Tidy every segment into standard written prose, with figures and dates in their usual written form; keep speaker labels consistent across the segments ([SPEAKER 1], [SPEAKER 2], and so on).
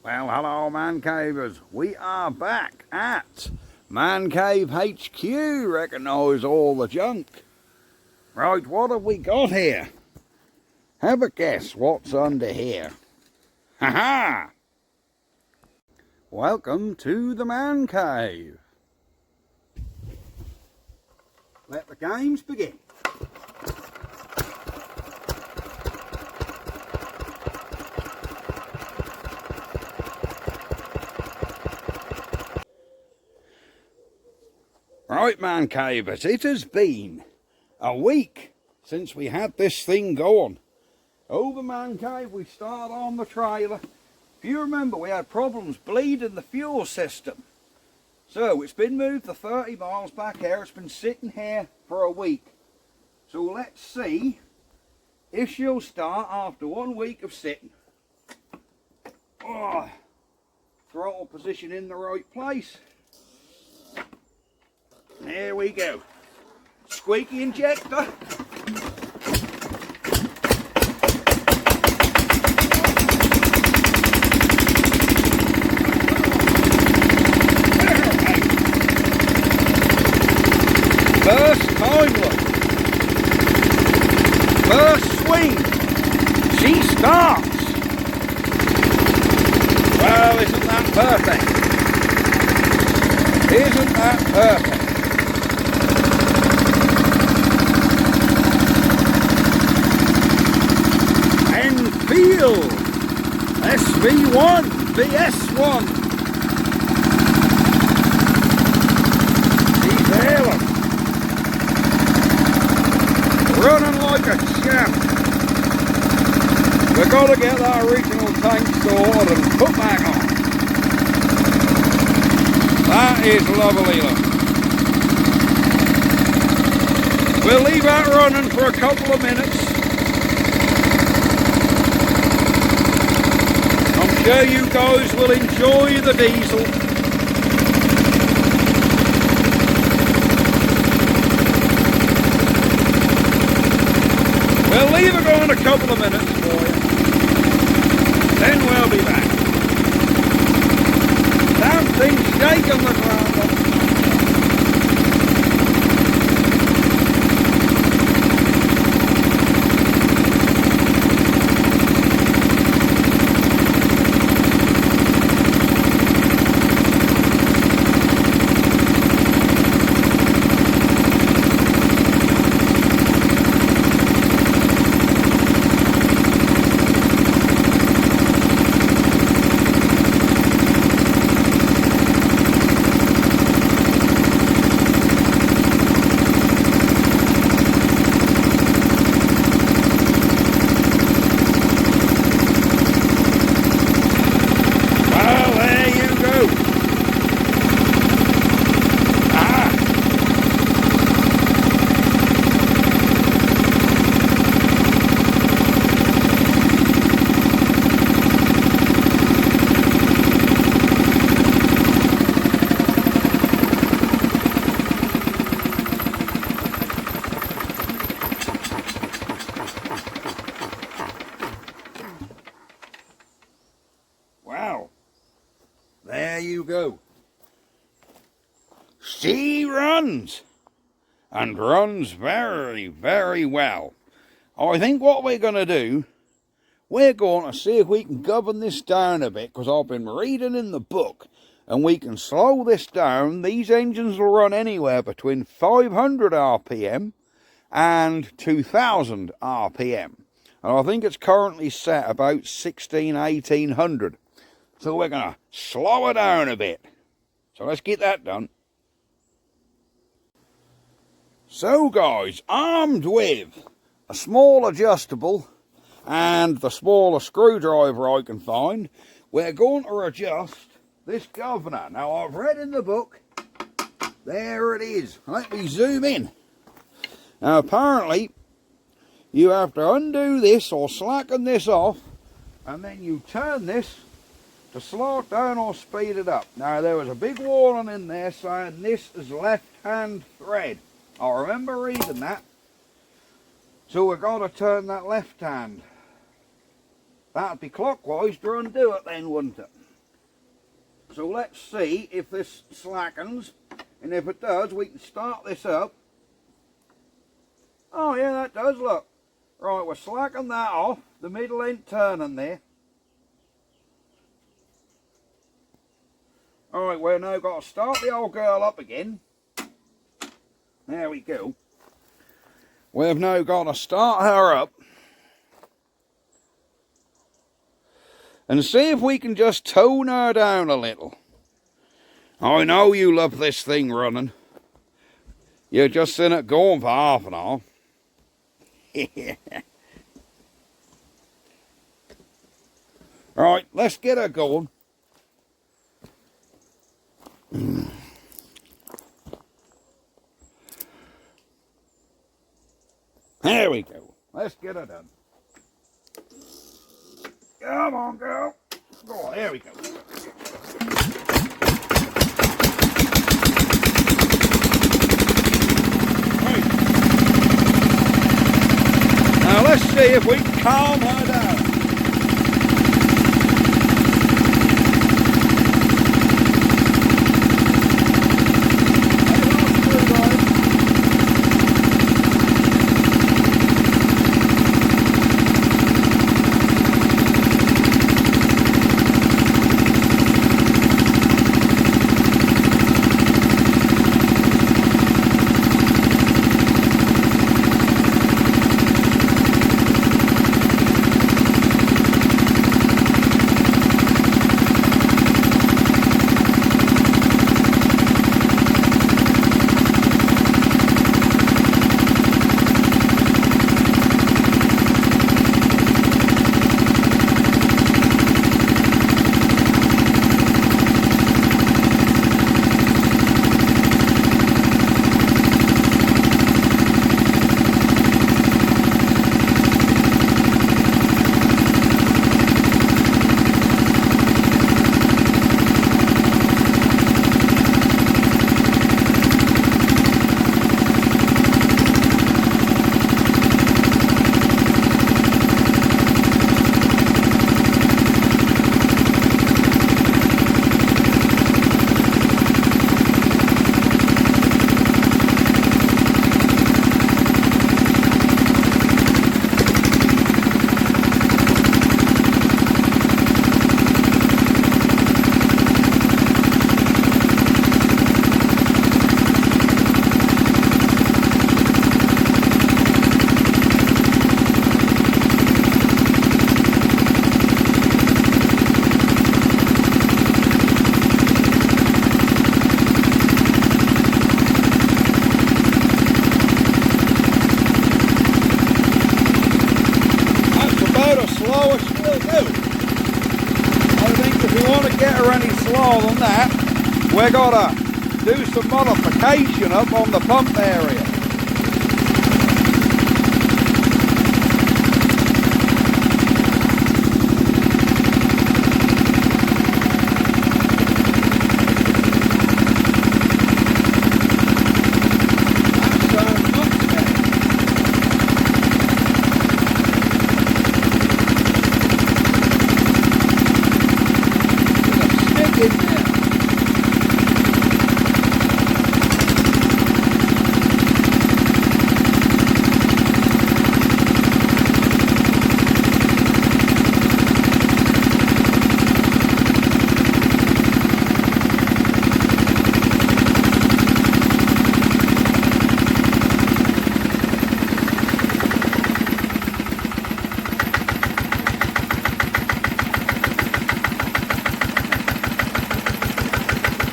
[SPEAKER 1] Well, hello Mancavers. We are back at Mancave HQ. Recognise all the junk. Right, what have we got here? Have a guess what's under here. Ha ha! Welcome to the Mancave. Let the games begin. Right, Mancavers, it has been a week since we had this thing going. Over Mancave, we started on the trailer. If you remember, we had problems bleeding the fuel system. So it's been moved to 30 miles back here. It's been sitting here for a week. So let's see if she'll start after 1 week of sitting. Oh, throttle position in the right place. There we go. Squeaky injector. First time look. First swing. She starts. Well, isn't that perfect? Isn't that perfect? Enfield SV1 VS1. She's there, look. Running like a champ. We've got to get that original tank sorted and put back on. That is lovely, look. We'll leave that running for a couple of minutes. I'm sure you guys will enjoy the diesel. We'll leave it going a couple of minutes for you. Then we'll be back. Damn thing's shaking the ground up. Wow, there you go. She runs, and runs very, very well. I think what we're going to do, we're going to see if we can govern this down a bit, because I've been reading in the book, and we can slow this down. These engines will run anywhere between 500 RPM and 2000 RPM. And I think it's currently set about 1800. So we're going to slow it down a bit. So let's get that done. So guys, armed with a small adjustable and the smallest screwdriver I can find, we're going to adjust this governor. Now I've read in the book, there it is. Let me zoom in. Now apparently, you have to undo this or slacken this off, and then you turn this to slow it down or speed it up. Now there was a big warning in there saying this is left-hand thread. I remember reading that. So we've got to turn that left hand. That'd be clockwise to undo it then, wouldn't it? So let's see if this slackens, and if it does, we can start this up. Oh yeah, that does, look. Right, we'll slacken that off. The middle ain't turning there. Alright, we've now got to start the old girl up again. There we go. We've now got to start her up. And see if we can just tone her down a little. I know you love this thing running. You've just seen it going for half an hour. Right, let's get her going. There we go. Let's get her done. Come on, girl. Go on, there we go. Right. Now let's see if we can calm her down. We're going to do some modification up on the pump area.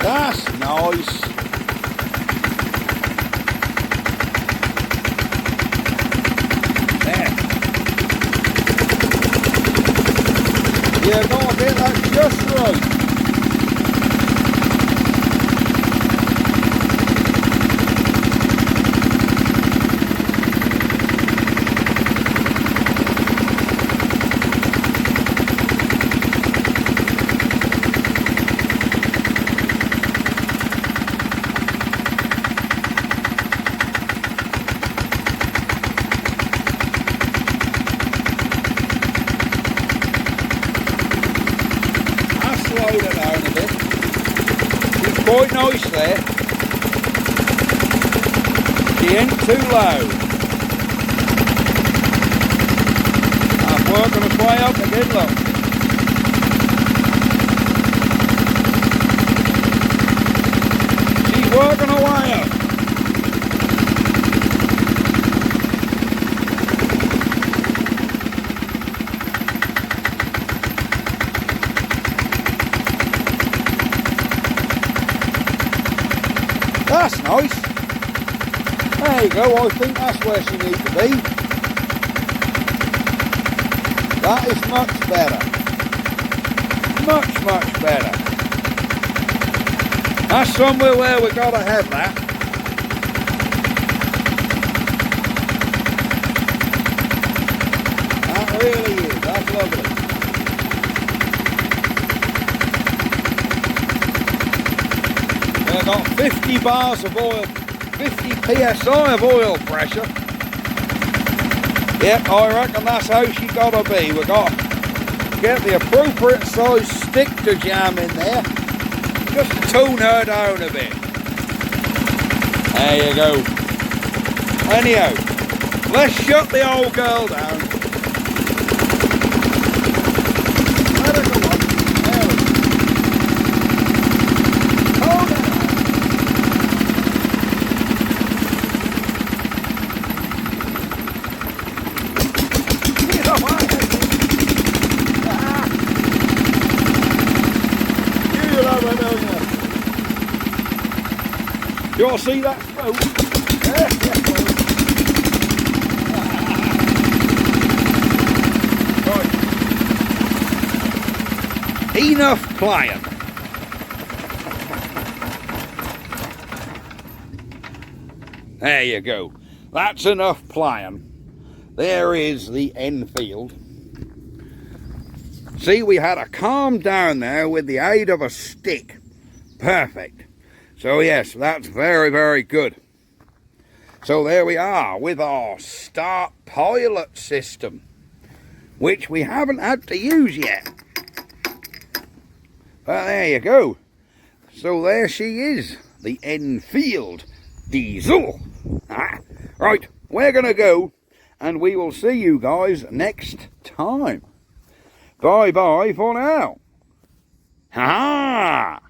[SPEAKER 1] That's nice. There. Yeah, go on, that's just right. quite nice there. She ain't too low. I'm working its way up again, look. She's working her way up. That's nice. There you go, I think that's where she needs to be. That is much better. Much, much better. That's somewhere where we've got to have that. That really is, that's lovely. We've got 50 bars of oil, 50 psi of oil pressure. Yep, I reckon that's how she gotta be. We've got to get the appropriate size stick to jam in there. Just tune her down a bit. There you go. Anyhow, let's shut the old girl down. Let her go on. There we go. Hold her. You all see that smoke? Right. Enough playing. There you go. That's enough playing. There is the Enfield. See, we had to calm down there with the aid of a stick. Perfect. So yes, that's very, very good. So there we are with our start pilot system, which we haven't had to use yet. But there you go. So there she is, the Enfield Diesel. Right, we're going to go and we will see you guys next time. Bye-bye for now. Ha-ha!